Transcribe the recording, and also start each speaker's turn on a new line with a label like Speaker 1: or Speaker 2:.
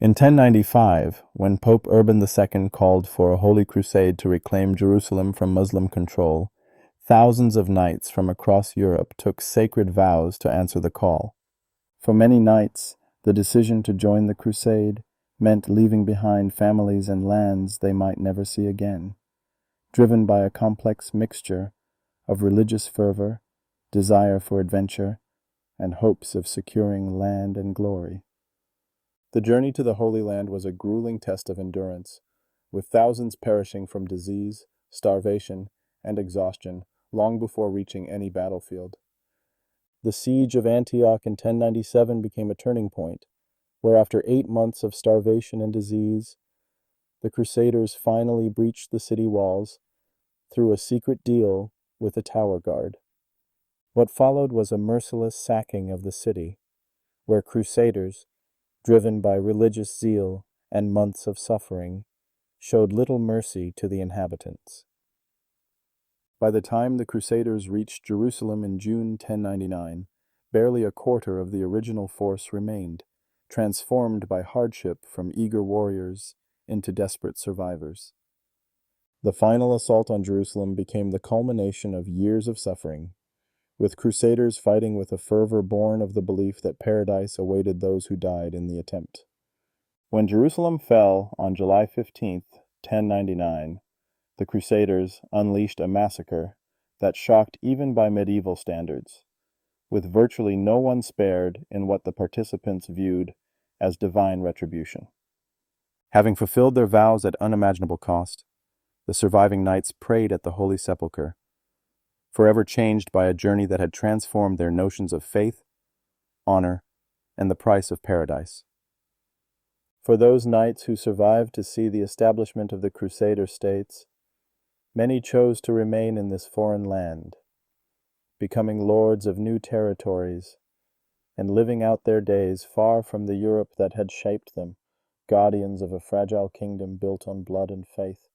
Speaker 1: In 1095, when Pope Urban II called for a holy crusade to reclaim Jerusalem from Muslim control, thousands of knights from across Europe took sacred vows to answer the call. For many knights, the decision to join the crusade meant leaving behind families and lands they might never see again, driven by a complex mixture of religious fervor, desire for adventure, and hopes of securing land and glory. The journey to the Holy Land was a grueling test of endurance, with thousands perishing from disease, starvation, and exhaustion long before reaching any battlefield. The siege of Antioch in 1097 became a turning point, where after 8 months of starvation and disease, the Crusaders finally breached the city walls through a secret deal with the tower guard. What followed was a merciless sacking of the city, where Crusaders, driven by religious zeal and months of suffering, showed little mercy to the inhabitants. By the time the Crusaders reached Jerusalem in June 1099, barely a quarter of the original force remained, transformed by hardship from eager warriors into desperate survivors. The final assault on Jerusalem became the culmination of years of suffering, with Crusaders fighting with a fervor born of the belief that paradise awaited those who died in the attempt. When Jerusalem fell on July 15, 1099, the Crusaders unleashed a massacre that shocked even by medieval standards, with virtually no one spared in what the participants viewed as divine retribution. Having fulfilled their vows at unimaginable cost, the surviving knights prayed at the Holy Sepulchre, forever changed by a journey that had transformed their notions of faith, honor, and the price of paradise. For those knights who survived to see the establishment of the Crusader states, many chose to remain in this foreign land, becoming lords of new territories and living out their days far from the Europe that had shaped them, guardians of a fragile kingdom built on blood and faith.